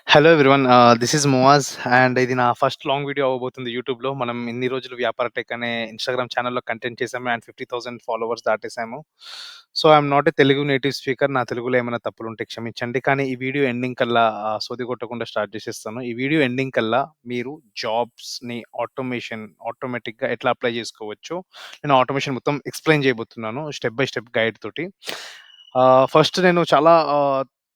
Hello everyone. This is Muaz and ఇది నా first long video అవ్వబోతుంది యూట్యూబ్‌లో. మనం ఇన్ని రోజులు వ్యాపార టెక్ అనే ఇన్‌స్టాగ్రామ్ ఛానెల్‌లో కంటెంట్ చేసాము అండ్ 50,000 ఫాలోవర్స్ దాటేసాము. So, I'm not a Telugu native speaker. నా తెలుగులో ఏమైనా తప్పులుంటే క్షమించండి. కానీ ఈ వీడియో ఎండింగ్ కల్లా సోది కొట్టకుండా స్టార్ట్ చేసేస్తాను. ఈ వీడియో ఎండింగ్ కల్లా మీరు జాబ్స్‌ని ఆటోమేటిక్‌గా ఎట్లా అప్లై చేసుకోవచ్చో నేను ఆటోమేషన్ మొత్తం ఎక్స్‌ప్లెయిన్ చేయబోతున్నాను స్టెప్ బై స్టెప్ గైడ్ తోటి. ఫస్ట్ నేను చాలా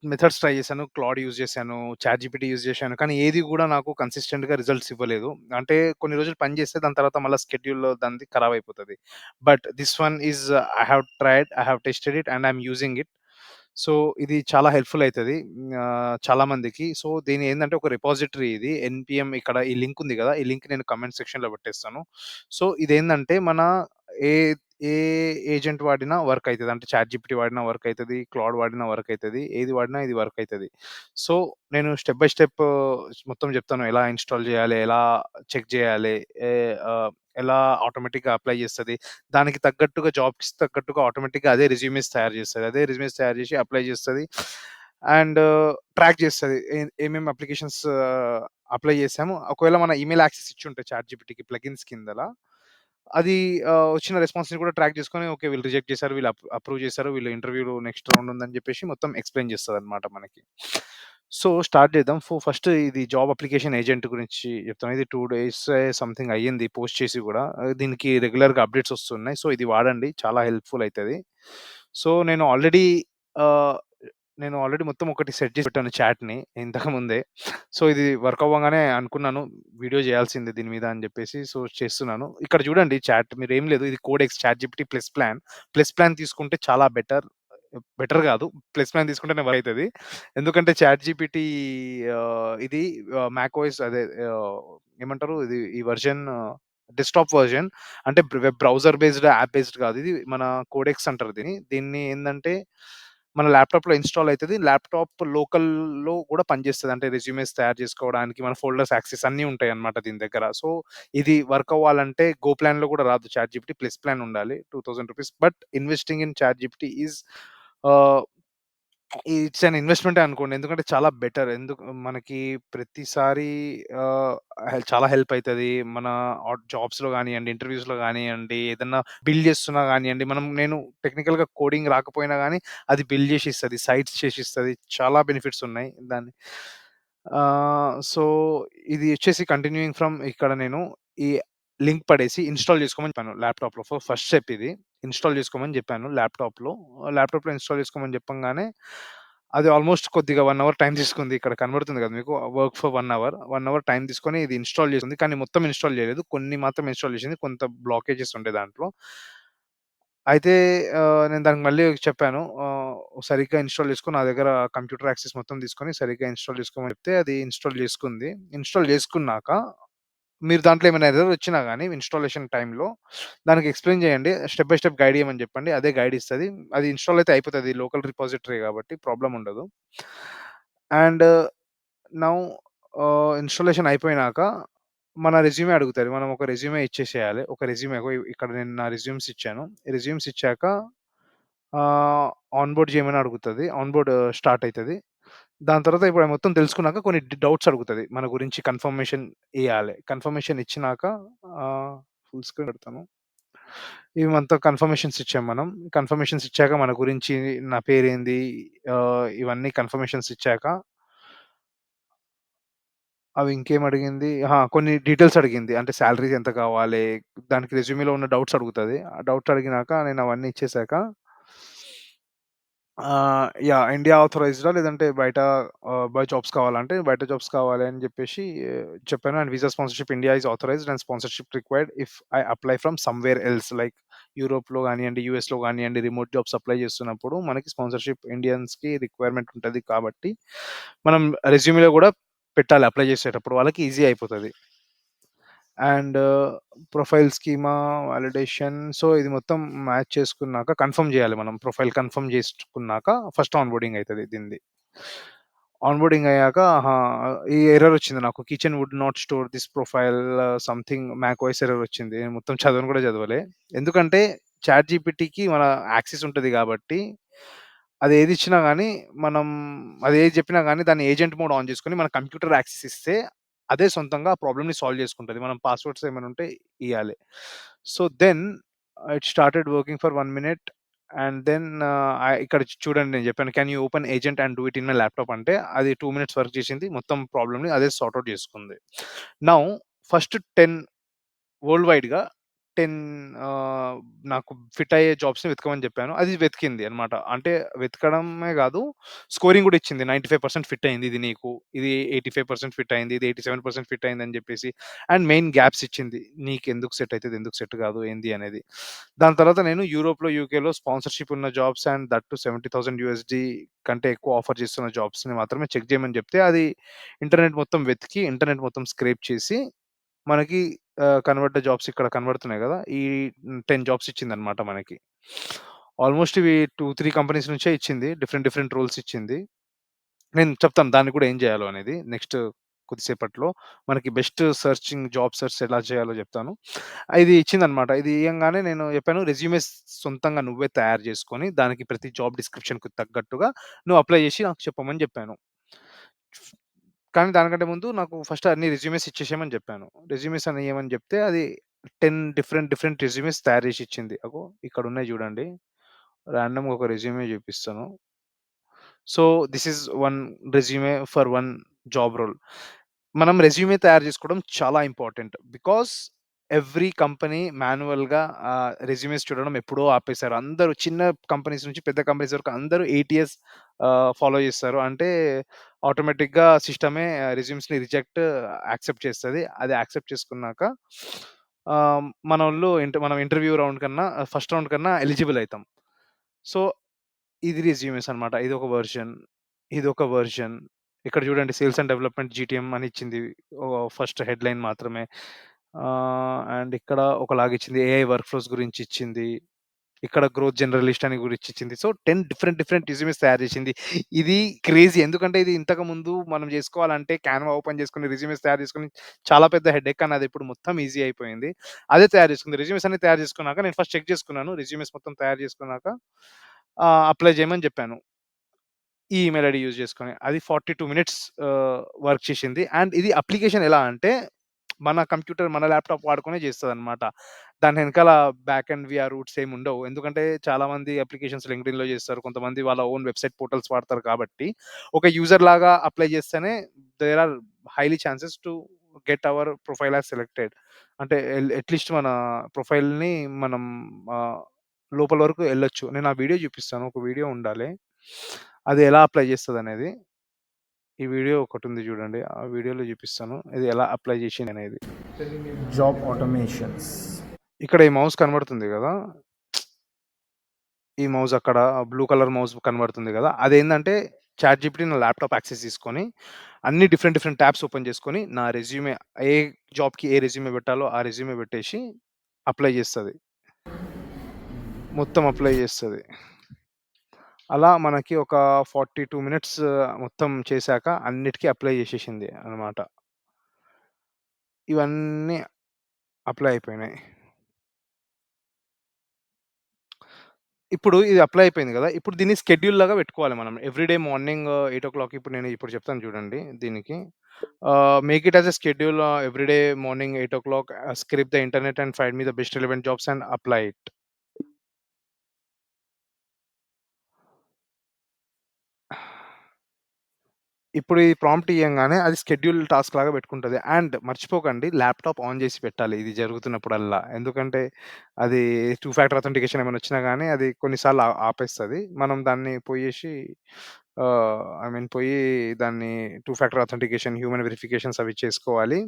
మెథడ్స్ ట్రై చేశాను. క్లాడ్ యూజ్ చేశాను, చాట్‌జీపీటీ యూజ్ చేశాను. కానీ ఏది కూడా నాకు కన్సిస్టెంట్‌గా రిజల్ట్స్ ఇవ్వలేదు. అంటే కొన్ని రోజులు పని చేస్తే దాని తర్వాత మళ్ళా షెడ్యూల్ దానిది ఖరాబ్ అయిపోతది. But this one is I have tried, I have tested it and I am using it. So, ఇది చాలా హెల్ప్‌ఫుల్ అయితది చాలా మందికి. సో, దీని ఏందంటే ఒక రిపాజిటరీ ఇది. ఎన్‌పీఎం ఇక్కడ ఈ లింక్ ఉంది గదా! ఈ లింక్ నేను కామెంట్ సెక్షన్‌లో పెట్టేస్తాను. సో, ఇదేందంటే మన ఏ ఏ ఏజెంట్ వాడినా వర్క్ అయితది. అంటే చాట్‌జీపీటీ వాడినా వర్క్ అయితది. క్లాడ్ వాడినా వర్క్ అయితది. ఏది వాడినా ఇది వర్క్ అయితది. సో, నేను స్టెప్ బై స్టెప్ మొత్తం చెప్తాను. ఎలా ఇన్‌స్టాల్ చేయాలి? ఎలా చెక్ చేయాలి? ఏ ఎలా ఆటోమేటిక్‌గా అప్లై చేస్తది? దానికి తగ్గట్టుగా జాబ్‌కి తగ్గట్టుగా ఆటోమేటిక్‌గా అదే రెజ్యూమేస్ తయారు చేస్తది. అదే రెజ్యూమేస్ తయారు చేసి అప్లై చేస్తది. అండ్ ట్రాక్ చేస్తది. ఏమేమి అప్లికేషన్స్ అప్లై చేసాము. ఒకవేళ మన ఈమెయిల్ యాక్సెస్ ఇచ్చుంటే చాట్‌జీపీటీకి ప్లగిన్స్ కిందల అది వచ్చిన రెస్పాన్స్‌ని కూడా ట్రాక్ చేసుకొని ఓకే. వీళ్ళు రిజెక్ట్ చేసారు. వీళ్ళు అప్రూవ్ చేసారు. వీళ్ళు ఇంటర్వ్యూలో నెక్స్ట్ రౌండ్ ఉందని చెప్పేసి మొత్తం ఎక్స్‌ప్లెయిన్ చేస్తదనమాట మనకి. సో, స్టార్ట్ చేద్దాం. ఫస్ట్ ఇది జాబ్ అప్లికేషన్ ఏజెంట్ గురించి చెప్తాను. ఇది 2 డేస్ సంథింగ్ అయ్యింది పోస్ట్ చేసి గూడా. దీనికి రెగ్యులర్‌గా అప్‌డేట్స్ వస్తున్నాయి. సో, ఇది వాడండి. చాలా హెల్ప్‌ఫుల్ అయితది. సో, ఆహ్, నేను ఆల్రెడీ మొత్తం ఒకటి సెట్ చేసి పెట్టాను చాట్‌ని ఇంతకు ముందే. సో, ఇది వర్క్ అవ్వంగానే అనుకున్నాను వీడియో చేయాల్సిందే దీని మీద అని చెప్పేసి. సో, చేస్తున్నాను. ఇక్కడ చూడండి చాట్ మీరేం లేదు. ఇది codex ChatGPT plus plan. Plus plan తీసుకుంటే చాలా బెటర్. బెటర్ గాదు. ప్లస్ ప్లాన్ తీసుకుంటేనే వర్క్ అయితది. ఎందుకంటే చాట్‌జీపీటీ ఇది మ్యాక్‌ఓఎస్ అదే ఆహ్, ఏమంటారు ఇది ఈ వెర్షన్ డెస్క్‌టాప్ వెర్షన్. అంటే web browser based, app based కాదు. ఇది మన కోడెక్స్ అంటారు దీన్ని. దీన్ని ఏందంటే మన ల్యాప్‌టాప్‌లో ఇన్‌స్టాల్ అయితది. ల్యాప్‌టాప్ లోకల్‌లో కూడా పనిచేస్తది. అంటే రెజ్యూమేస్ తయారు చేసుకోవడానికి మన ఫోల్డర్స్ యాక్సెస్ అన్నీ ఉంటాయన్నమాట దీని దగ్గర. సో, ఇది వర్క్ అవ్వాలంటే గో ప్లాన్‌లో కూడా రాదు చాట్‌జీపీటీ. ప్లస్ ప్లాన్ ఉండాలి. రూ. 2000. But investing in ChatGPT is ఆహ్, ఇట్స్ అన్ ఇన్వెస్ట్‌మెంటే అనుకోండి. ఎందుకంటే చాలా బెటర్. మనకి ప్రతిసారి ఆహ్, చాలా హెల్ప్ అయితది. మన జాబ్స్‌లో గానియండి, ఇంటర్‌వ్యూస్‌లో గానియండి, ఏదన్నా బిల్డ్ చేస్తున్నా గానియండి, నేను టెక్నికల్‌గా కోడింగ్ రాకపోయినా గానీ, అది బిల్డ్ చేసి ఇస్తది. సైట్స్ చేసిస్తది. చాలా బెనిఫిట్స్ ఉన్నాయి దాన్ని. సో, ఇది వచ్చేసి కంటిన్యూయింగ్ ఫ్రమ్ ఇక్కడ నేను ఈ లింక్ పడేసి ఇన్‌స్టాల్ చేసుకోమని చెప్పాను ల్యాప్‌టాప్‌లో. ఫస్ట్ స్టెప్ ఇది. ఇన్‌స్టాల్ చేసుకోమని జెప్పాను ల్యాప్‌టాప్‌లో. ల్యాప్‌టాప్‌లో ఇన్‌స్టాల్ చేసుకోమని చెప్పంగానే, అది ఆల్‌మోస్ట్ కొద్దిగా 1 అవర్ టైమ్ తీసుకుంది. ఇక్కడ కనబడుతుంది గదా మీకు work for 1 hour. 1 hour time తీసుకొని ఇది ఇన్‌స్టాల్ చేసింది. కానీ మొత్తం ఇన్‌స్టాల్ చేయలేదు. కొన్ని మాత్రం ఇన్‌స్టాల్ చేసింది. కొంత బ్లాకేజెస్ ఉండే దాంట్లో. అయితే నేను దానికి మళ్ళీ చెప్పాను. సరిగ్గా ఇన్‌స్టాల్ చేసుకో నా దగ్గర కంప్యూటర్ యాక్సెస్ మొత్తం తీసుకొని సరిగ్గా ఇన్‌స్టాల్ చేసుకోమని చెప్తే అది ఇన్‌స్టాల్ చేసుకుంది. ఇన్‌స్టాల్ చేసుకున్నాక మీరు దాంట్లో ఏమైనా ఎర్రర్ వచ్చినా గాని ఇన్‌స్టాలేషన్ టైమ్‌లో దానికి ఎక్స్‌ప్లెయిన్ చేయండి. స్టెప్ బై స్టెప్ గైడ్ ఇయ్యమని చెప్పండి. అదే గైడ్ ఇస్తది. అది ఇన్‌స్టాల్ అయితే అయిపోతది. లోకల్ రిపాజిటరీ కాబట్టి ప్రాబ్లమ్ ఉండదు. అండ్ నౌ ఇన్‌స్టాలేషన్ అయిపోయినాక మన రెజ్యూమే అడుగుతది. మనం ఒక రెజ్యూమే ఇచ్చేసేయాలి. ఒక రెజ్యూమే ఇక్కడ నేను నా రెజ్యూమ్స్ ఇచ్చాను. రెజ్యూమ్స్ ఇచ్చాక ఆన్‌బోర్డ్ చేయమని అడుగుతది. ఆన్‌బోర్డ్ స్టార్ట్ అయితది. దాని తర్వాత ఇప్పుడు మొత్తం తెలుసుకున్నాక కొన్ని డౌట్స్ అడుగుతది. మన గురించి కన్ఫర్మేషన్ ఇయ్యాలి. కన్ఫర్మేషన్ ఇచ్చినాక ఫుల్ స్క్రీన్ పెడతాను. ఇవి మొత్తం కన్ఫర్మేషన్స్ ఇచ్చాం మనం. కన్ఫర్మేషన్స్ ఇచ్చాక మన గురించి నా పేరేంది ఇవన్నీ కన్ఫర్మేషన్స్ ఇచ్చాక అవి ఇంకేం అడిగింది? కొన్ని డీటెయిల్స్ అడిగింది. అంటే సాలరీ ఎంత కావాలి? దానికి రెజ్యూమ్‌లో ఉన్న డౌట్స్ అడుగుతది. ఆ డౌట్స్ అడిగినాక నేను అవన్నీ ఇచ్చేసాక యాహ్! ఇండియా ఆథరైజ్డా లేదంటే బయట జాబ్స్ కావాలంటే బయట జాబ్స్ కావాలి అని జెప్పేసి చెప్పాను. And visa sponsorship India is authorized and sponsorship required if I apply from somewhere else like యూరోప్‌లో గానియండి, యూఎస్‌లో గానియండి రిమోట్ జాబ్స్ అప్లై చేస్తున్నప్పుడు మనకి స్పాన్సర్‌షిప్ ఇండియన్స్‌కి రిక్వైర్మెంట్ ఉంటది కాబట్టి, మనం రెజ్యూమ్‌లో గూడా పెట్టాలి అప్లై చేసేటప్పుడు. వాళ్ళకి ఈజీ అయిపోతది. And profile schema, validation so, ఇది మొత్తం మ్యాచ్ చేసుకున్నాక కన్ఫర్మ్ జేయాలి మనం. ప్రొఫైల్ కన్ఫర్మ్ చేసుకున్నాక ఫస్ట్ ఆన్‌బోర్డింగ్ అయితది దీనిది. ఆన్‌బోర్డింగ్ అయ్యాక ఈ ఎర్రర్ వచ్చింది నాకు. Keychain would not store this profile something macOS error వచ్చింది. నేను మొత్తం చదవను కూడా చదవలే. ఎందుకంటే చాట్‌జీపీటీకి మన యాక్సెస్ ఉంటది గాబట్టి, అదేది ఇచ్చినా గానీ, మనం అదేది జెప్పినా గానీ దాన్ని ఏజెంట్ మోడ్ ఆన్ జేసుకొని మన కంప్యూటర్ యాక్సెస్ ఇస్తే, అదే సొంతంగా ఆ ప్రాబ్లమ్‌ని సాల్వ్ జేసుకుంటది. మనం పాస్వర్డ్స్ ఏమైనా ఉంటే ఇయ్యాలి. So, then it started working for 1 minute and then ఇక్కడ చూడండి నేను జెప్పాను. "Can you open agent and do it in my laptop" అంటే అది 2 మినిట్స్ వర్క్ జేసింది. మొత్తం ప్రాబ్లమ్‌ని అదే సార్ట్ ఔట్ జేసుకుంది. నౌ ఫస్ట్ 10 వరల్డ్ వైడ్‌గా 10 ఆహ్, నాకు ఫిట్ అయ్యే జాబ్స్‌ని వెతకమని జెప్పాను. అది వెతికింది అన్నమాట. అంటే వెతకడమే గాదు, స్కోరింగ్ గూడా ఇచ్చింది. 95% ఫిట్ అయింది ఇది నీకు. ఇది 85% ఫిట్ అయింది. ఇది 87% ఫిట్ అయిందని జెప్పేసి. అండ్ మెయిన్ గ్యాప్స్ ఇచ్చింది. నీకెందుకు సెట్ అయితది, ఎందుకు సెట్ గాదు, ఏంది అనేది. దాని తర్వాత నేను యూరోప్‌లో, యూకేలో స్పాన్సర్‌షిప్ ఉన్న జాబ్స్ అండ్ దట్ టు $70,000 కంటే ఎక్కువ ఆఫర్ చేస్తున్న జాబ్స్‌ని మాత్రమే చెక్ జేయమని జెప్తే, అది ఇంటర్నెట్ మొత్తం వెతికి, ఇంటర్నెట్ మొత్తం స్క్రేప్ చేసి మనకి కన్వర్ట్ జాబ్స్ ఇక్కడ కనబడుతున్నాయి గదా! ఈ 10 జాబ్స్ ఇచ్చిందనమాట మనకి. ఆల్‌మోస్ట్ ఇవి 2, 3 కంపెనీస్ నుంచే ఇచ్చింది. డిఫరెంట్, డిఫరెంట్ రోల్స్ ఇచ్చింది. నేను చెప్తాను దాన్ని కూడా ఏం జేయాలో అనేది నెక్స్ట్ కొద్దిసేపట్లో. మనకి బెస్ట్ సెర్చింగ్ జాబ్ సెర్చ్ ఎలా చేయాలో జెప్తాను. ఇది ఇచ్చిందనమాట. ఇది ఇయ్యంగానే నేను చెప్పాను రెజ్యూమెస్ సొంతంగా నువ్వే తయారు జేసుకొని, దానికి ప్రతి జాబ్ డిస్క్రిప్షన్‌కి తగ్గట్టుగా నువ్వు అప్లై జేసి నాకు చెప్పమని జెప్పాను. కానీ దానికంటే ముందు నాకు ఫస్ట్ అన్ని రెజ్యూమెస్ ఇచ్చేసేయమని జెప్పాను. రెజ్యూమెస్ అని ఇయ్యమని జెప్తే అది 10 డిఫరెంట్, డిఫరెంట్ రెజ్యూమెస్ తయారు జేసి ఇచ్చింది. అగో ఇక్కడున్నాయి జూడండి. రాండమ్‌గా ఒక రెజ్యూమే జూపిస్తాను. సో, this is one resume for one job role. మనం రెజ్యూమే తయారు జేసుకోవడం చాలా ఇంపార్టెంట్. బికాజ్ ఎవ్రీ కంపెనీ మాన్యువల్‌గా రెజ్యూమెస్ చూడడం ఎప్పుడో ఆపేసారు. అందరూ చిన్న కంపెనీస్ నుంచి పెద్ద కంపెనీస్ వరకు అందరూ ఏటీఎస్ ఫాలో చేస్తారు. అంటే ఆటోమేటిక్‌గా సిస్టమే రెజ్యూమ్స్‌ని యాక్సెప్ట్ చేస్తది. అది యాక్సెప్ట్ చేసుకున్నాక మనోళ్ళు మనం ఇంటర్వ్యూ రౌండ్ కన్నా ఫస్ట్ రౌండ్ కన్నా ఎలిజిబుల్ అయితాం. సో, ఇది రెజ్యూమెస్ అన్నమాట. ఇదొక వెర్షన్. ఇక్కడ చూడండి సేల్స్ అండ్ డెవలప్‌మెంట్ జీటీఎం అని ఇచ్చింది. ఫస్ట్ హెడ్‌లైన్ మాత్రమే. అండ్ ఇక్కడ ఒకలాగిచ్చింది. ఏఐ వర్క్ ఫ్లోస్ గురించి ఇచ్చింది. ఇక్కడ గ్రోత్ జనరలిస్ట్ అని గురించి ఇచ్చింది. సో, 10 డిఫరెంట్, డిఫరెంట్ రెజ్యూమెస్ తయారు చేసింది. ఇది క్రేజీ. ఎందుకంటే ఇది ఇంతకుముందు మనం జేసుకోవాలంటే క్యాన్వా ఓపెన్ చేసుకొని రెజ్యూమెస్ తయారు చేసుకొని చాలా పెద్ద హెడేక్. కానీ అది ఇప్పుడు మొత్తం ఈజీ అయిపోయింది. అదే తయారు చేసుకుంది. రెజ్యూమెస్ అన్ని తయారు చేసుకున్నాక నేను ఫస్ట్ చెక్ చేసుకున్నాను. రెజ్యూమెస్ మొత్తం తయారు చేసుకున్నాక అప్లై చేయమని జెప్పాను. ఈ ఈమెయిల్ ఐడీ యూజ్ చేసుకొని. అది 42 మినిట్స్ వర్క్ చేసింది. అండ్ ఇది అప్లికేషన్ ఎలా అంటే, మన కంప్యూటర్, మన ల్యాప్‌టాప్ వాడుకునే చేస్తదనమాట. దాని వెనకాల బ్యాక్ ఎండ్ విఆర్ రూట్స్ ఏమి ఉండవు. ఎందుకంటే చాలామంది అప్లికేషన్స్ లింక్డ్ఇన్‌లో చేస్తారు. కొంతమంది వాళ్ళ ఓన్ వెబ్‌సైట్ పోర్టల్స్ వాడతారు కాబట్టి, ఒక యూజర్ లాగా అప్లై చేస్తేనే there are highly chances to get our profile as selected. అంటే అట్‌లీస్ట్ మన ప్రొఫైల్‌ని మనం ఆహ్, లోపల వరకు ఎళ్ళొచ్చు. నేను ఆ వీడియో చూపిస్తాను. ఒక వీడియో ఉండాలి. అది ఎలా అప్లై చేస్తదనేది. ఈ వీడియో ఒకటుంది జూడండి. ఆ వీడియోలో జూపిస్తాను. ఇది ఎలా అప్లై జేషిందనేది. Job automations. ఇక్కడ ఈ మౌస్ కనబడుతుంది గదా! ఈ మౌస్ అక్కడ బ్లూ కలర్ మౌస్ కనబడుతుంది గదా! అదేందంటే చాట్‌జీపీటీ నా ల్యాప్‌టాప్ యాక్సెస్ తీసుకొని, అన్ని డిఫరెంట్, డిఫరెంట్ ట్యాబ్స్ ఓపెన్ చేసుకొని, నా రెజ్యూమే ఏ జాబ్‌కి ఏ రెజ్యూమే పెట్టాలో ఆ రెజ్యూమే పెట్టేసి అప్లై జేస్తది. మొత్తం అప్లై జేస్తది. అలా మనకి ఒక 42 మినిట్స్ మొత్తం చేశాక అన్నిటికి అప్లై జేసేసింది అన్నమాట. ఇవన్నీ అప్లై అయిపోయినాయి. ఇప్పుడు ఇది అప్లై అయిపోయింది గదా! ఇప్పుడు దీన్ని షెడ్యూల్ లాగా పెట్టుకోవాలి మనం. ఎవ్రీడే మార్నింగ్ 8:00 ఇప్పుడు నేను ఇప్పుడు చెప్తాను చూడండి దీనికి. Make it as a schedule everyday morning 8:00 scrape the internet and find me the best relevant jobs and apply it. ఇప్పుడు ఈ ప్రాంప్ట్ ఇయ్యంగానే అది షెడ్యూల్ టాస్క్ లాగా పెట్టుకుంటది. అండ్ మర్చిపోకండి ల్యాప్‌టాప్ ఆన్ చేసి పెట్టాలి ఇది జరుగుతున్నప్పుడల్లా. ఎందుకంటే అది 2 ఫ్యాక్టర్ అథెంటికేషన్ ఏమైనా వచ్చినా గాని అది కొన్ని సార్లు ఆపేస్తది. మనం దాన్ని పోయేసి ఐ మీన్ పోయి దాన్ని 2 ఫ్యాక్టర్ అథెంటికేషన్, హ్యూమన్ వెరిఫికేషన్స్ అవి చేసుకోవాలి.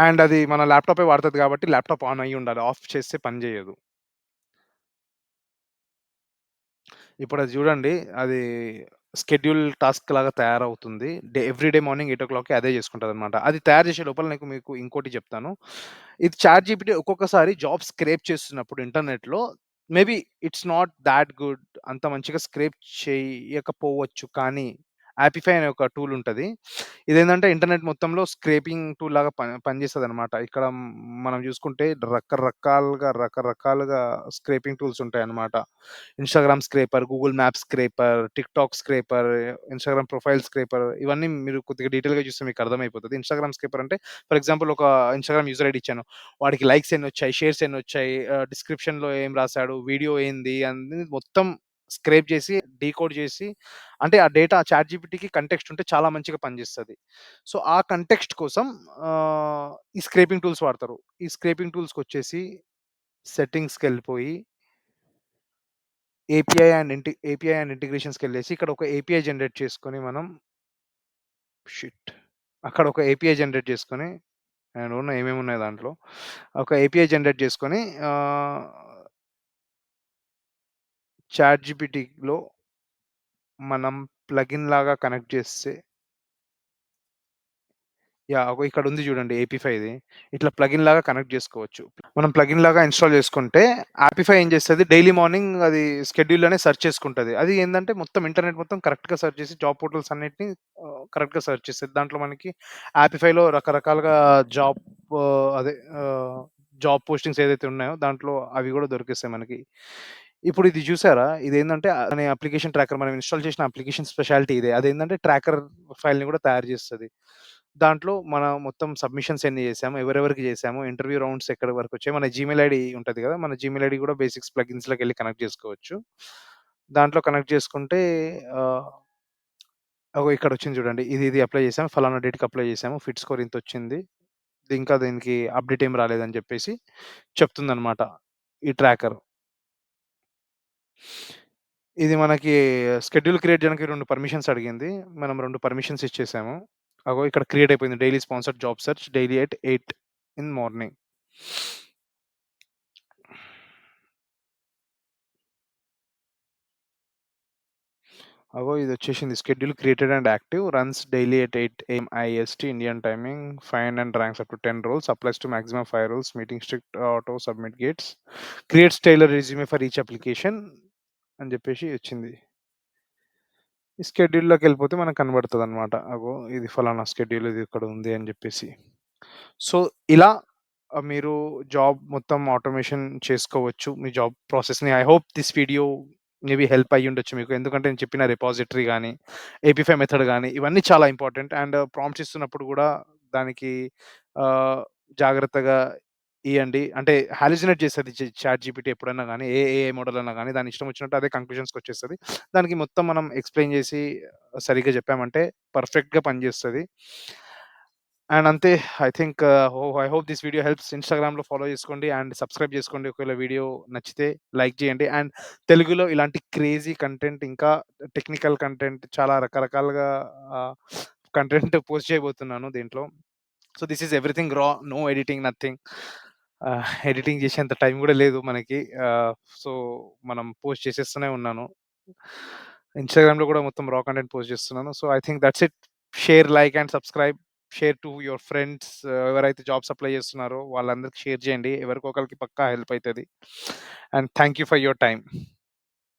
అండ్ అది మన ల్యాప్‌టాపే వాడతది కాబట్టి ల్యాప్‌టాప్ ఆన్ అయ్యి ఉండాలి. ఆఫ్ చేస్తే పని చేయదు. ఇప్పుడది జూడండి. అది షెడ్యూల్ టాస్క్ లాగా తయారవుతుంది. ఎవ్రీడే మార్నింగ్ 8:00కి అదే చేసుకుంటదనమాట. అది తయారు చేసే లోపల మీకు ఇంకోటి చెప్తాను. ఇది చాట్‌జీపీటీ ఒక్కొక్కసారి జాబ్ స్క్రేప్ చేస్తున్నప్పుడు ఇంటర్నెట్‌లో maybe it's not thought good. అంత మంచిగా స్క్రేప్ చేయకపోవచ్చు. కానీ యాపిఫై అనే ఒక టూల్ ఉంటది. ఇదేంటంటే ఇంటర్నెట్ మొత్తంలో స్క్రేపింగ్ టూల్ లాగా పనిచేస్తదనమాట. ఇక్కడ మనం చూసుకుంటే రకరకాలుగా స్క్రేపింగ్ టూల్స్ ఉంటాయన్నమాట. Instagram scraper, Google maps scraper, TikTok scraper, Instagram profile scraper ఇవన్నీ మీరు కొద్దిగా డీటెయిల్‌గా చూస్తే మీకు అర్థమైపోతది. ఇన్‌స్టాగ్రామ్ స్క్రేపర్ అంటే ఫర్ ఎగ్జాంపుల్ ఒక ఇన్‌స్టాగ్రామ్ యూజర్ ఐడీ ఇచ్చాను. వాడికి లైక్స్ ఎన్నొచ్చాయి, షేర్స్ ఎన్నొచ్చాయి, డిస్క్రిప్షన్‌లో ఏం రాసాడు, వీడియో ఏంది అనేది మొత్తం స్క్రేప్ చేసి, డీకోడ్ చేసి అంటే ఆ డేటా చాట్‌జీపీటీకి కంటెక్స్ట్ ఉంటే చాలా మంచిగా పనిచేస్తది. సో, ఆ కంటెక్స్ట్ కోసం ఈ స్క్రేపింగ్ టూల్స్ వాడతారు. ఈ స్క్రేపింగ్ టూల్స్‌కొచ్చేసి సెట్టింగ్స్‌కెళ్ళిపోయి ఏపీఐ అండ్ ఇంటిగ్రేషన్స్‌కెళ్ళేసి ఇక్కడ ఒక ఏపీఐ జనరేట్ చేసుకొని మనం షిట్! అక్కడ ఒక ఏపీఐ జనరేట్ చేసుకొని ఐ డోంట్ నో ఏమేమున్నాయి దాంట్లో. ఒక ఏపీఐ జనరేట్ చేసుకొని చాట్‌జీపీటీలో మనం ప్లగిన్ లాగా కనెక్ట్ చేస్తే అగో ఇక్కడుంది చూడండి ఏపీఫైది. ఇట్లా ప్లగిన్ లాగా కనెక్ట్ జేసుకోవచ్చు. మనం ప్లగిన్ లాగా ఇన్‌స్టాల్ చేసుకుంటే, యాపిఫై ఏం చేస్తది డైలీ మార్నింగ్ అది షెడ్యూల్‌లోనే సెర్చ్ చేసుకుంటది. అది ఏందంటే మొత్తం ఇంటర్నెట్ మొత్తం కరెక్ట్‌గా సెర్చ్ చేసి జాబ్ పోర్టల్స్ అన్నిటిని కరెక్ట్‌గా సెర్చ్ చేస్తది. దాంట్లో మనకి యాపిఫైలో రకరకాలుగా జాబ్ అదే జాబ్ పోస్టింగ్స్ ఏదైతే ఉన్నాయో దాంట్లో అవి గూడా దొరికేస్తాయి మనకి. ఇప్పుడు ఇది చూసారా? ఇదేందంటే అనే అప్లికేషన్ ట్రాకర్ మనం ఇన్‌స్టాల్ చేసిన అప్లికేషన్ స్పెషాలిటీ ఇదే. అదేంటంటే ట్రాకర్ ఫైల్‌ని కూడా తయారు చేస్తది. దాంట్లో మనం మొత్తం సబ్మిషన్స్ ఎన్ని చేసాము, ఎవరెవరికి చేసాము, ఇంటర్వ్యూ రౌండ్స్ ఎక్కడి వరకొచ్చాయి, మన జీమెయిల్ ఐడీ ఉంటది గదా! మన జీమెయిల్ ఐడీ కూడా బేసిక్స్ ప్లగిన్స్‌లోకెళ్ళి కనెక్ట్ చేసుకోవచ్చు. దాంట్లో కనెక్ట్ చేసుకుంటే ఆహ్, అగో ఇక్కడొచ్చింది చూడండి. ఇది అప్లై చేసాము. ఫలానా డేట్‌కి అప్లై చేసాము. ఫిట్ స్కోర్ ఇంతొచ్చింది. ఇంకా దీనికి అప్డేట్ ఏమి రాలేదని చెప్పేసి చెప్తుందనమాట ఈ ట్రాకర్. ఇది మనకి షెడ్యూల్ క్రియేట్ చేయడానికి 2 పర్మిషన్స్ అడిగింది. మనం 2 పర్మిషన్స్ ఇచ్చేసాము. అగో ఇక్కడ క్రియేట్ అయిపోయింది. Daily sponsored job search daily at 8 in morning. అగో ఇదొచ్చేసింది. Schedule created and active runs daily at 8 AM IST Indian timing. Find and ranks up to 10 roles. Applies to maximum 5 roles. Meeting strict auto submit gates. Creates tailor resume for each application అని చెప్పేసి వచ్చింది. ఈ షెడ్యూల్‌లోకెళ్ళిపోతే మనకు కనబడతదనమాట. అగో ఇది ఫలానా schedule ఇది ఇక్కడ ఉంది అని జెప్పేసి. సో, ఇలా మీరు జాబ్ మొత్తం ఆటోమేషన్ చేసుకోవచ్చు. మీ జాబ్ ప్రాసెస్‌ని. I hope this video maybe help అయ్యుండొచ్చు మీకు. ఎందుకంటే నేను చెప్పిన రిపాజిటరీ గాని, ఏపీఫై మెథడ్ గాని ఇవన్నీ చాలా ఇంపార్టెంట్. అండ్ ప్రాంప్ట్స్ ఇస్తున్నప్పుడు గూడా దానికి ఆహ్, జాగ్రత్తగా ఇయ్యండి. అంటే హాలుసినేట్ చేస్తది చాట్ జీపీటీ ఎప్పుడన్నా గాని, ఏ ఏఐ మోడల్ అన్నా గాని దాని ఇష్టం వచ్చినట్టు అదే కంక్లూజన్స్‌కొచ్చేస్తది. దానికి మొత్తం మనం ఎక్స్‌ప్లెయిన్ చేసి సరిగ్గా చెప్పామంటే పర్ఫెక్ట్‌గా పనిచేస్తది. అండ్ అంతే I think I hope this video helps. ఇన్‌స్టాగ్రామ్‌లో ఫాలో చేసుకోండి అండ్ సబ్స్క్రైబ్ చేసుకోండి. ఒకవేళ వీడియో నచ్చితే లైక్ చేయండి. అండ్ తెలుగులో ఇలాంటి క్రేజీ కంటెంట్ ఇంకా టెక్నికల్ కంటెంట్ చాలా రకరకాలుగా ఆహ్, కంటెంట్ పోస్ట్ చేయబోతున్నాను దీంట్లో. So, this is everything raw. No editing nothing. Editing చేసేంత టైం గూడా లేదు మనకి. సో, మనం పోస్ట్ చేసేస్తూనే ఉన్నాను. ఇన్‌స్టాగ్రామ్‌లో గూడా మొత్తం రా కంటెంట్ పోస్ట్ చేస్తున్నాను. So, I think that's it. Share, like and subscribe. Share to your friends. ఎవరైతే జాబ్స్ అప్లై చేస్తున్నారో వాళ్ళందరికి షేర్ చేయండి. ఎవరికో ఒకళ్ళకి పక్కా హెల్ప్ అయితది. And thank you for your time.